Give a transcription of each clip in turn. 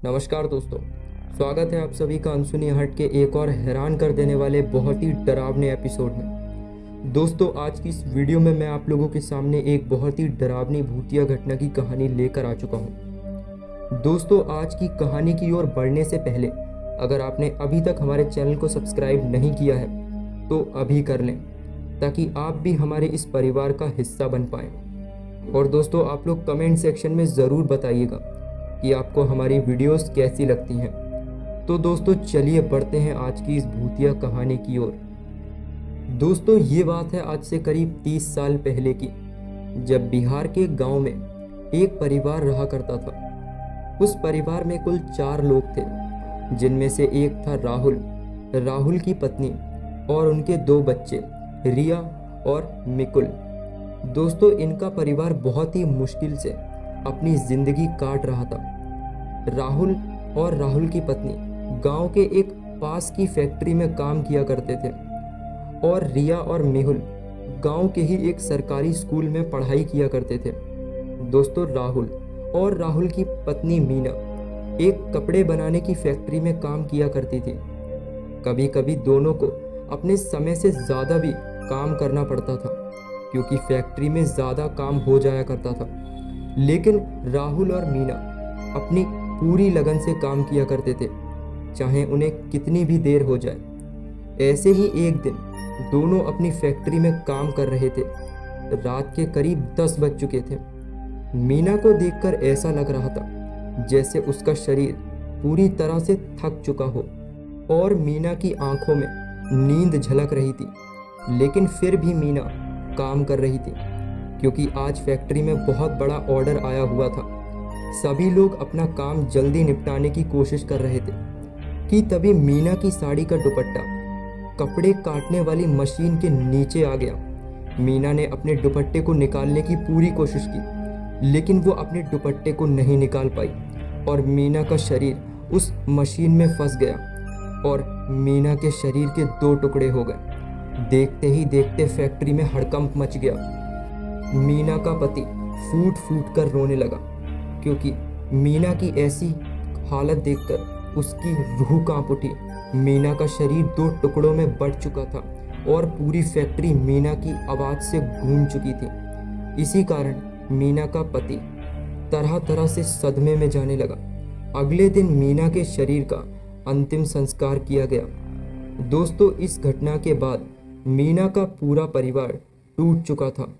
नमस्कार दोस्तों, स्वागत है आप सभी का अनसुनी हट के एक और हैरान कर देने वाले बहुत ही डरावने एपिसोड में। दोस्तों, आज की इस वीडियो में मैं आप लोगों के सामने एक बहुत ही डरावनी भूतिया घटना की कहानी लेकर आ चुका हूं। दोस्तों, आज की कहानी की ओर बढ़ने से पहले अगर आपने अभी तक हमारे चैनल को सब्सक्राइब नहीं किया है तो अभी कर लें, ताकि आप भी हमारे इस परिवार का हिस्सा बन पाएं। और दोस्तों, आप लोग कमेंट सेक्शन में ज़रूर बताइएगा कि आपको हमारी वीडियोस कैसी लगती हैं। तो दोस्तों, चलिए बढ़ते हैं आज की इस भूतिया कहानी की ओर। दोस्तों, ये बात है आज से करीब 30 साल पहले की, जब बिहार के गांव में एक परिवार रहा करता था। उस परिवार में कुल 4 लोग थे, जिनमें से एक था राहुल की पत्नी और उनके 2 बच्चे रिया और मिकुल। दोस्तों, इनका परिवार बहुत ही मुश्किल से अपनी जिंदगी काट रहा था। राहुल की पत्नी गांव के एक पास की फैक्ट्री में काम किया करते थे और रिया और मेहुल गांव के ही एक सरकारी स्कूल में पढ़ाई किया करते थे। दोस्तों, राहुल की पत्नी मीना एक कपड़े बनाने की फैक्ट्री में काम किया करती थी। कभी कभी दोनों को अपने समय से ज़्यादा भी काम करना पड़ता था, क्योंकि फैक्ट्री में ज़्यादा काम हो जाया करता था। लेकिन राहुल और मीना अपनी पूरी लगन से काम किया करते थे, चाहे उन्हें कितनी भी देर हो जाए। ऐसे ही एक दिन दोनों अपनी फैक्ट्री में काम कर रहे थे। रात के करीब 10 बज चुके थे। मीना को देखकर ऐसा लग रहा था जैसे उसका शरीर पूरी तरह से थक चुका हो और मीना की आंखों में नींद झलक रही थी। लेकिन फिर भी मीना काम कर रही थी, क्योंकि आज फैक्ट्री में बहुत बड़ा ऑर्डर आया हुआ था। सभी लोग अपना काम जल्दी निपटाने की कोशिश कर रहे थे कि तभी मीना की साड़ी का दुपट्टा कपड़े काटने वाली मशीन के नीचे आ गया। मीना ने अपने दुपट्टे को निकालने की पूरी कोशिश की, लेकिन वो अपने दुपट्टे को नहीं निकाल पाई और मीना का शरीर उस मशीन में फंस गया और मीना के शरीर के 2 टुकड़े हो गए। देखते ही देखते फैक्ट्री में हड़कंप मच गया। मीना का पति फूट फूट कर रोने लगा, क्योंकि मीना की ऐसी हालत देखकर उसकी रूह कांप उठी। मीना का शरीर 2 टुकड़ों में बंट चुका था और पूरी फैक्ट्री मीना की आवाज़ से गूंज चुकी थी। इसी कारण मीना का पति तरह तरह से सदमे में जाने लगा। अगले दिन मीना के शरीर का अंतिम संस्कार किया गया। दोस्तों, इस घटना के बाद मीना का पूरा परिवार टूट चुका था।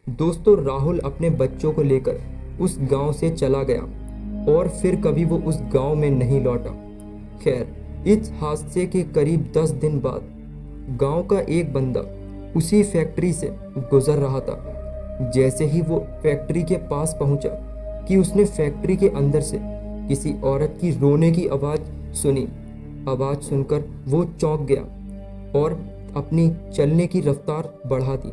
दोस्तों, राहुल अपने बच्चों को लेकर उस गांव से चला गया और फिर कभी वो उस गांव में नहीं लौटा। खैर, इस हादसे के करीब 10 दिन बाद गांव का एक बंदा उसी फैक्ट्री से गुजर रहा था। जैसे ही वो फैक्ट्री के पास पहुंचा कि उसने फैक्ट्री के अंदर से किसी औरत की रोने की आवाज़ सुनी। आवाज़ सुनकर वो चौंक गया और अपनी चलने की रफ्तार बढ़ा दी।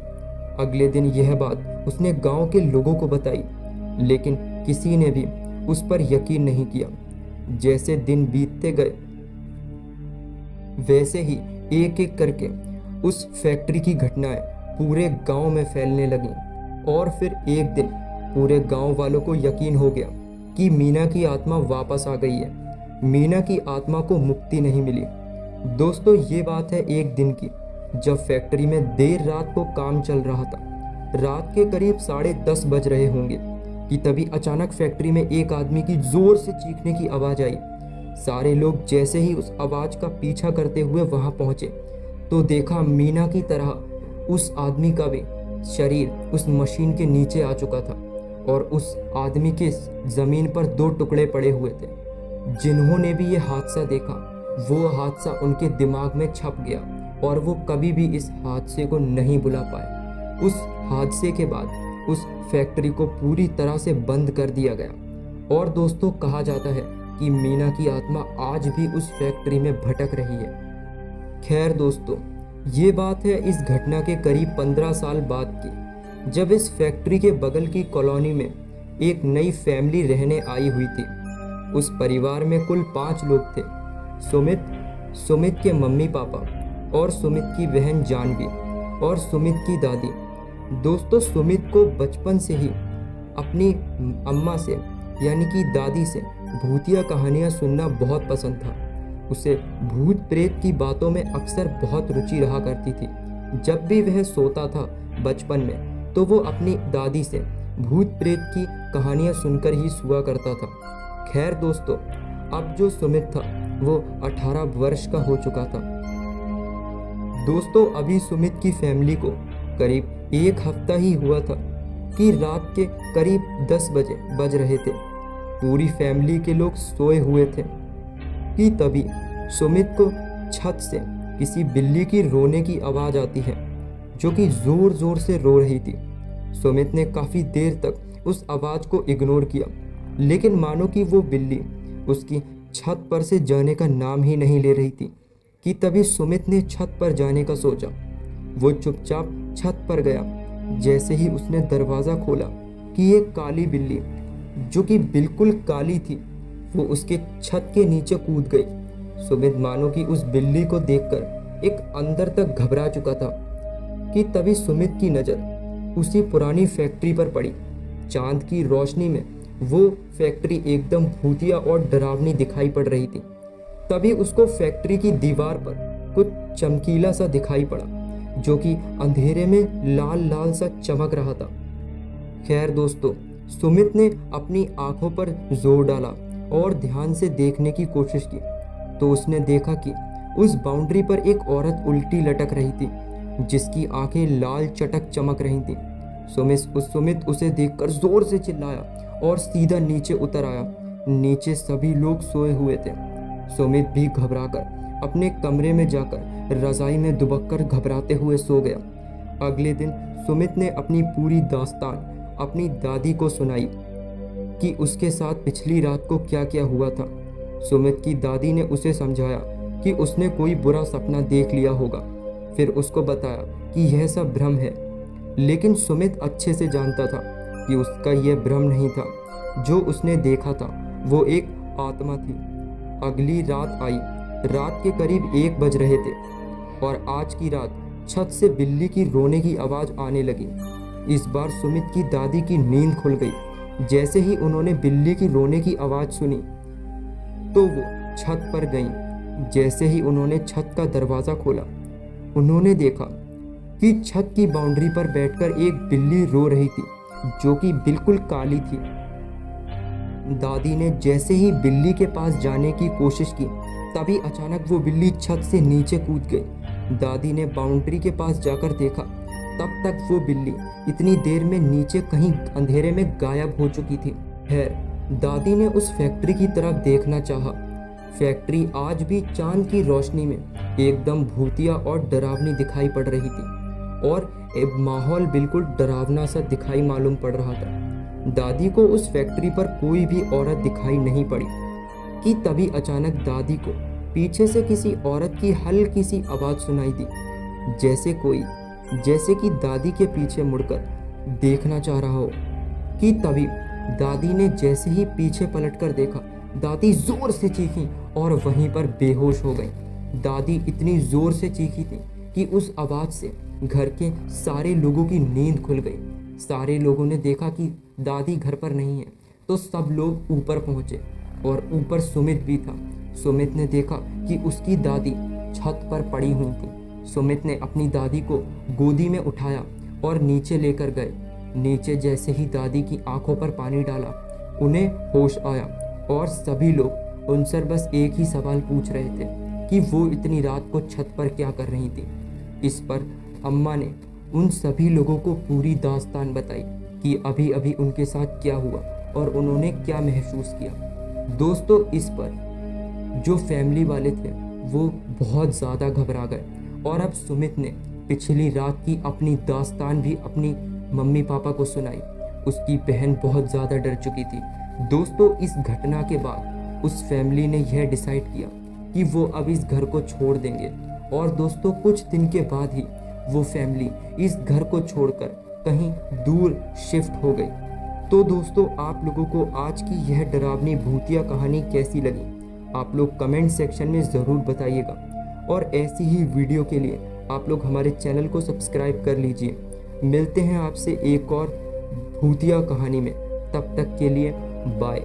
अगले दिन यह बात उसने गांव के लोगों को बताई, लेकिन किसी ने भी उस पर यकीन नहीं किया। जैसे दिन बीतते गए, वैसे ही एक एक करके उस फैक्ट्री की घटनाएं पूरे गांव में फैलने लगीं और फिर एक दिन पूरे गांव वालों को यकीन हो गया कि मीना की आत्मा वापस आ गई है। मीना की आत्मा को मुक्ति नहीं मिली। दोस्तों, ये बात है एक दिन की, जब फैक्ट्री में देर रात को काम चल रहा था। रात के करीब 10:30 बज रहे होंगे कि तभी अचानक फैक्ट्री में एक आदमी की जोर से चीखने की आवाज़ आई। सारे लोग जैसे ही उस आवाज़ का पीछा करते हुए वहां पहुंचे तो देखा मीना की तरह उस आदमी का भी शरीर उस मशीन के नीचे आ चुका था और उस आदमी के ज़मीन पर 2 टुकड़े पड़े हुए थे। जिन्होंने भी ये हादसा देखा, वो हादसा उनके दिमाग में छप गया और वो कभी भी इस हादसे को नहीं भुला पाए। उस हादसे के बाद उस फैक्ट्री को पूरी तरह से बंद कर दिया गया और दोस्तों, कहा जाता है कि मीना की आत्मा आज भी उस फैक्ट्री में भटक रही है। खैर दोस्तों, ये बात है इस घटना के करीब 15 साल बाद की, जब इस फैक्ट्री के बगल की कॉलोनी में एक नई फैमिली रहने आई हुई थी। उस परिवार में कुल 5 लोग थे। सुमित के मम्मी पापा और सुमित की बहन जानवी और सुमित की दादी। दोस्तों, सुमित को बचपन से ही अपनी अम्मा से यानी कि दादी से भूतिया कहानियाँ सुनना बहुत पसंद था। उसे भूत प्रेत की बातों में अक्सर बहुत रुचि रहा करती थी। जब भी वह सोता था बचपन में, तो वो अपनी दादी से भूत प्रेत की कहानियाँ सुनकर ही सोया करता था। खैर दोस्तों, अब जो सुमित था वो 18 वर्ष का हो चुका था। दोस्तों, अभी सुमित की फैमिली को करीब एक हफ्ता ही हुआ था कि रात के करीब 10 बजे बज रहे थे। पूरी फैमिली के लोग सोए हुए थे कि तभी सुमित को छत से किसी बिल्ली की रोने की आवाज़ आती है, जो कि ज़ोर ज़ोर से रो रही थी। सुमित ने काफ़ी देर तक उस आवाज़ को इग्नोर किया, लेकिन मानो कि वो बिल्ली उसकी छत पर से जाने का नाम ही नहीं ले रही थी कि तभी सुमित ने छत पर जाने का सोचा। वो चुपचाप छत पर गया। जैसे ही उसने दरवाज़ा खोला कि एक काली बिल्ली, जो कि बिल्कुल काली थी, वो उसके छत के नीचे कूद गई। सुमित मानो कि उस बिल्ली को देखकर एक अंदर तक घबरा चुका था कि तभी सुमित की नज़र उसी पुरानी फैक्ट्री पर पड़ी। चांद की रोशनी में वो फैक्ट्री एकदम भूतिया और डरावनी दिखाई पड़ रही थी। तभी उसको फैक्ट्री की दीवार पर कुछ चमकीला सा दिखाई पड़ा, जो कि अंधेरे में लाल लाल सा चमक रहा था। खैर दोस्तों, सुमित ने अपनी आंखों पर जोर डाला और ध्यान से देखने की कोशिश की, तो उसने देखा कि उस बाउंड्री पर एक औरत उल्टी लटक रही थी, जिसकी आंखें लाल चटक चमक रही थी। सुमित उसे देखकर जोर से चिल्लाया और सीधा नीचे उतर आया। नीचे सभी लोग सोए हुए थे। सुमित भी घबराकर अपने कमरे में जाकर रजाई में दुबककर घबराते हुए सो गया। अगले दिन सुमित ने अपनी पूरी दास्तान अपनी दादी को सुनाई कि उसके साथ पिछली रात को क्या क्या हुआ था। सुमित की दादी ने उसे समझाया कि उसने कोई बुरा सपना देख लिया होगा। फिर उसको बताया कि यह सब भ्रम है, लेकिन सुमित अच्छे से जानता था कि उसका यह भ्रम नहीं था। जो उसने देखा था वो एक आत्मा थी। अगली रात आई। रात के करीब 1 बज रहे थे और आज की रात छत से बिल्ली की रोने की आवाज़ आने लगी। इस बार सुमित की दादी की नींद खुल गई। जैसे ही उन्होंने बिल्ली की रोने की आवाज़ सुनी, तो वो छत पर गईं। जैसे ही उन्होंने छत का दरवाज़ा खोला, उन्होंने देखा कि छत की बाउंड्री पर बैठकर एक बिल्ली रो रही थी, जो कि बिल्कुल काली थी। दादी ने जैसे ही बिल्ली के पास जाने की कोशिश की, तभी अचानक वो बिल्ली छत से नीचे कूद गई। दादी ने बाउंड्री के पास जाकर देखा, तब तक वो बिल्ली इतनी देर में नीचे कहीं अंधेरे में गायब हो चुकी थी। खैर, दादी ने उस फैक्ट्री की तरफ देखना चाहा। फैक्ट्री आज भी चांद की रोशनी में एकदम भूतिया और डरावनी दिखाई पड़ रही थी और माहौल बिल्कुल डरावना सा दिखाई मालूम पड़ रहा था। दादी को उस फैक्ट्री पर कोई भी औरत दिखाई नहीं पड़ी कि तभी अचानक दादी को पीछे से किसी औरत की हल्की सी आवाज़ सुनाई दी, जैसे कि दादी के पीछे मुड़कर देखना चाह रहा हो। कि तभी दादी ने जैसे ही पीछे पलटकर देखा, दादी जोर से चीखी और वहीं पर बेहोश हो गई। दादी इतनी जोर से चीखी थी कि उस आवाज़ से घर के सारे लोगों की नींद खुल गई। सारे लोगों ने देखा कि दादी घर पर नहीं है, तो सब लोग ऊपर पहुंचे और ऊपर सुमित भी था। सुमित ने देखा कि उसकी दादी छत पर पड़ी हुई थी। सुमित ने अपनी दादी को गोदी में उठाया और नीचे लेकर गए। नीचे जैसे ही दादी की आंखों पर पानी डाला, उन्हें होश आया और सभी लोग उनसे बस एक ही सवाल पूछ रहे थे कि वो इतनी रात को छत पर क्या कर रही थी। इस पर अम्मा ने उन सभी लोगों को पूरी दास्तान बताई कि अभी अभी उनके साथ क्या हुआ और उन्होंने क्या महसूस किया। दोस्तों, इस पर जो फैमिली वाले थे वो बहुत ज़्यादा घबरा गए और अब सुमित ने पिछली रात की अपनी दास्तान भी अपनी मम्मी पापा को सुनाई। उसकी बहन बहुत ज़्यादा डर चुकी थी। दोस्तों, इस घटना के बाद उस फैमिली ने यह डिसाइड किया कि वो अब इस घर को छोड़ देंगे और दोस्तों कुछ दिन के बाद ही वो फैमिली इस घर को छोड़कर कहीं दूर शिफ्ट हो गई। तो दोस्तों, आप लोगों को आज की यह डरावनी भूतिया कहानी कैसी लगी, आप लोग कमेंट सेक्शन में ज़रूर बताइएगा और ऐसी ही वीडियो के लिए आप लोग हमारे चैनल को सब्सक्राइब कर लीजिए। मिलते हैं आपसे एक और भूतिया कहानी में, तब तक के लिए बाय।